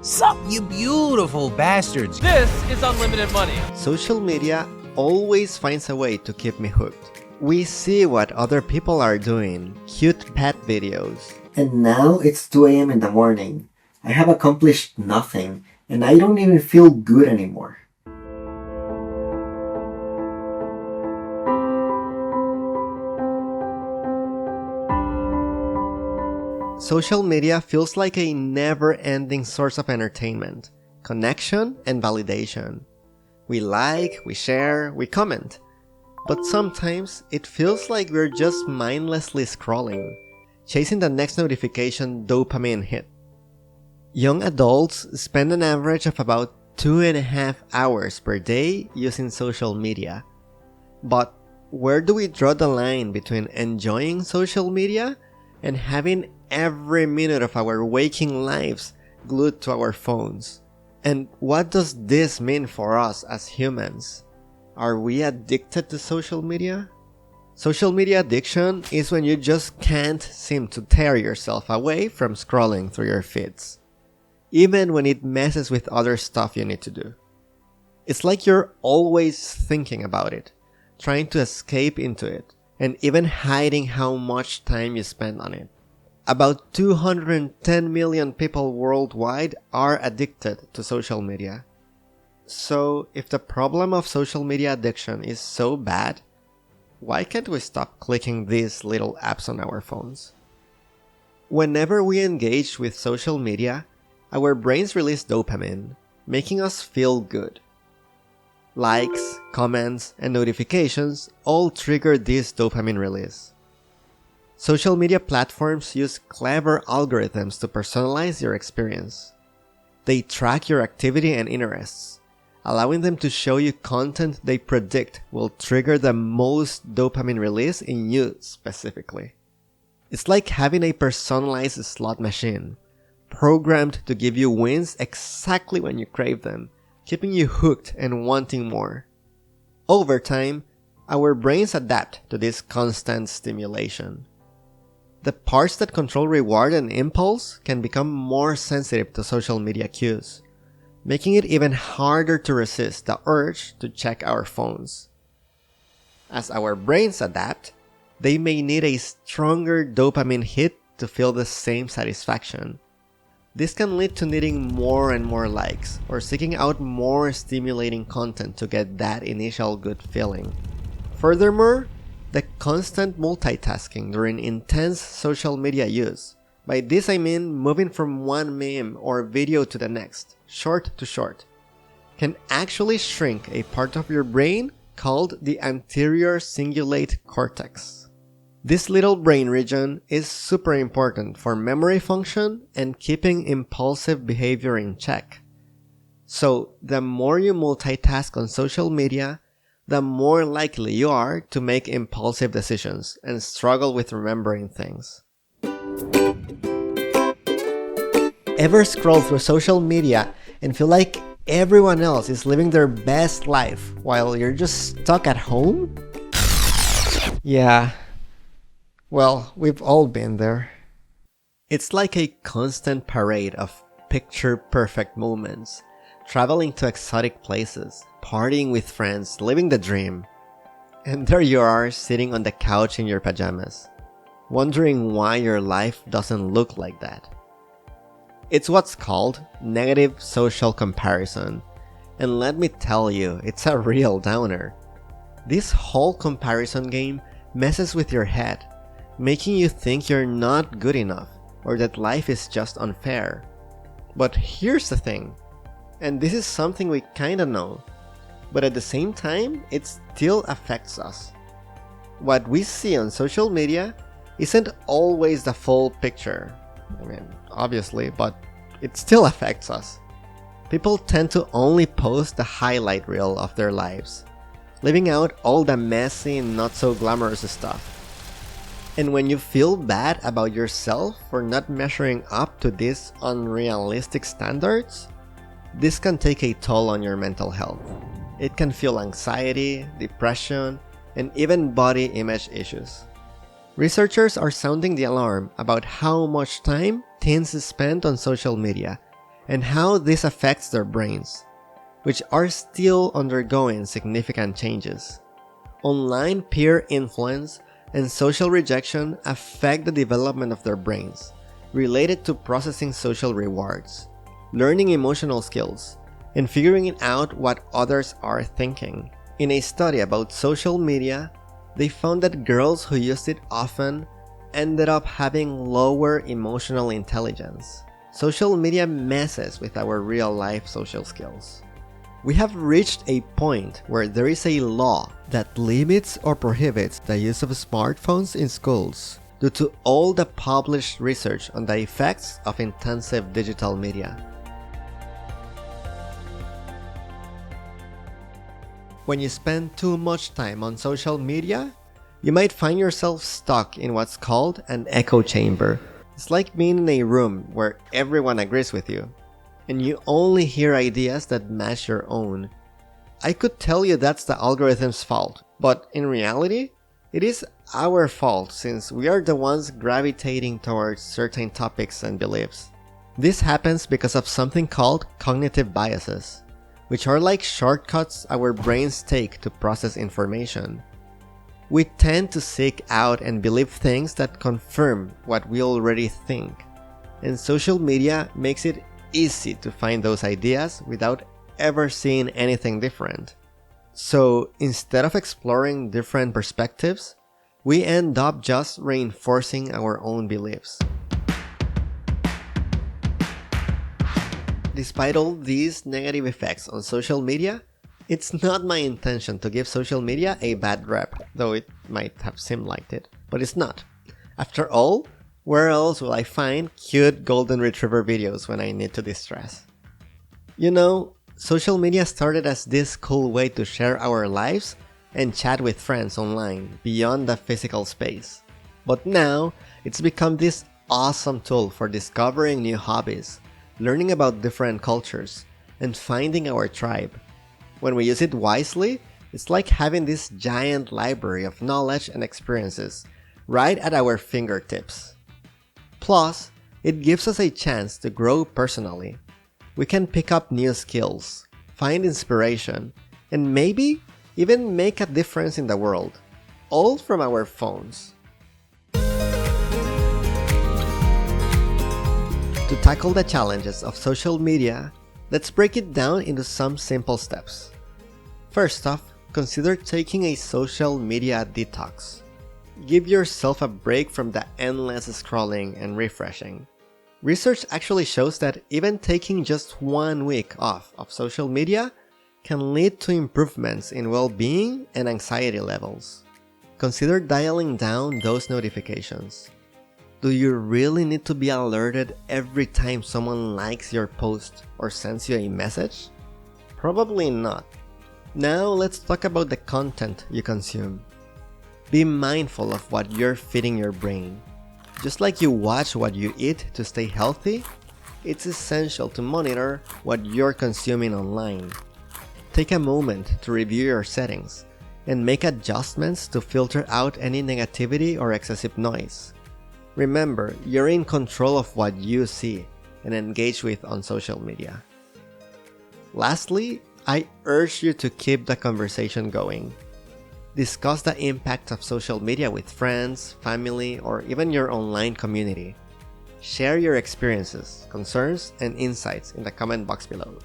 Sup, you beautiful bastards! This is unlimited money. Social media always finds a way to keep me hooked. We see what other people are doing, cute pet videos. And now it's 2 a.m. in the morning. I have accomplished nothing, and I don't even feel good anymore. Social media feels like a never-ending source of entertainment, connection, and validation. We like, we share, we comment. But sometimes it feels like we're just mindlessly scrolling, chasing the next notification dopamine hit. Young adults spend an average of about 2.5 hours per day using social media. But where do we draw the line between enjoying social media and having every minute of our waking lives glued to our phones? And what does this mean for us as humans? Are we addicted to social media? Social media addiction is when you just can't seem to tear yourself away from scrolling through your feeds, even when it messes with other stuff you need to do. It's like you're always thinking about it, trying to escape into it, and even hiding how much time you spend on it. About 210 million people worldwide are addicted to social media. So, if the problem of social media addiction is so bad, why can't we stop clicking these little apps on our phones? Whenever we engage with social media, our brains release dopamine, making us feel good. Likes, comments, and notifications all trigger this dopamine release. Social media platforms use clever algorithms to personalize your experience. They track your activity and interests, allowing them to show you content they predict will trigger the most dopamine release in you specifically. It's like having a personalized slot machine, programmed to give you wins exactly when you crave them, keeping you hooked and wanting more. Over time, our brains adapt to this constant stimulation. The parts that control reward and impulse can become more sensitive to social media cues, making it even harder to resist the urge to check our phones. As our brains adapt, they may need a stronger dopamine hit to feel the same satisfaction. This can lead to needing more and more likes, or seeking out more stimulating content to get that initial good feeling. Furthermore, the constant multitasking during intense social media use, by this I mean moving from one meme or video to the next, short to short, can actually shrink a part of your brain called the anterior cingulate cortex. This little brain region is super important for memory function and keeping impulsive behavior in check. So, the more you multitask on social media, the more likely you are to make impulsive decisions and struggle with remembering things. Ever scroll through social media and feel like everyone else is living their best life while you're just stuck at home? Yeah. Well, we've all been there. It's like a constant parade of picture-perfect moments, traveling to exotic places, partying with friends, living the dream. And there you are, sitting on the couch in your pajamas, wondering why your life doesn't look like that. It's what's called negative social comparison, and let me tell you, it's a real downer. This whole comparison game messes with your head, making you think you're not good enough or that life is just unfair. But here's the thing, and this is something we kinda know, but at the same time, it still affects us. What we see on social media isn't always the full picture. I mean, obviously, but it still affects us. People tend to only post the highlight reel of their lives, leaving out all the messy and not so glamorous stuff. And when you feel bad about yourself for not measuring up to these unrealistic standards, this can take a toll on your mental health. It can fuel anxiety, depression, and even body image issues. Researchers are sounding the alarm about how much time teens spend on social media, and how this affects their brains, which are still undergoing significant changes. Online peer influence and social rejection affect the development of their brains, related to processing social rewards, learning emotional skills, and figuring out what others are thinking. In a study about social media, they found that girls who used it often ended up having lower emotional intelligence. Social media messes with our real-life social skills. We have reached a point where there is a law that limits or prohibits the use of smartphones in schools due to all the published research on the effects of intensive digital media. When you spend too much time on social media, you might find yourself stuck in what's called an echo chamber. It's like being in a room where everyone agrees with you, and you only hear ideas that match your own. I could tell you that's the algorithm's fault, but in reality, it is our fault since we are the ones gravitating towards certain topics and beliefs. This happens because of something called cognitive biases, which are like shortcuts our brains take to process information. We tend to seek out and believe things that confirm what we already think, and social media makes it easy to find those ideas without ever seeing anything different. So instead of exploring different perspectives, we end up just reinforcing our own beliefs. Despite all these negative effects on social media, it's not my intention to give social media a bad rep, though it might have seemed like it, but it's not. After all, where else will I find cute golden retriever videos when I need to distress? You know, social media started as this cool way to share our lives and chat with friends online beyond the physical space. But now, it's become this awesome tool for discovering new hobbies, learning about different cultures, and finding our tribe. When we use it wisely, it's like having this giant library of knowledge and experiences right at our fingertips. Plus, it gives us a chance to grow personally. We can pick up new skills, find inspiration, and maybe even make a difference in the world, all from our phones. To tackle the challenges of social media, let's break it down into some simple steps. First off, consider taking a social media detox. Give yourself a break from the endless scrolling and refreshing. Research actually shows that even taking just 1 week off of social media can lead to improvements in well-being and anxiety levels. Consider dialing down those notifications. Do you really need to be alerted every time someone likes your post or sends you a message? Probably not. Now let's talk about the content you consume. Be mindful of what you're feeding your brain. Just like you watch what you eat to stay healthy, it's essential to monitor what you're consuming online. Take a moment to review your settings and make adjustments to filter out any negativity or excessive noise. Remember, you're in control of what you see and engage with on social media. Lastly, I urge you to keep the conversation going. Discuss the impact of social media with friends, family, or even your online community. Share your experiences, concerns, and insights in the comment box below.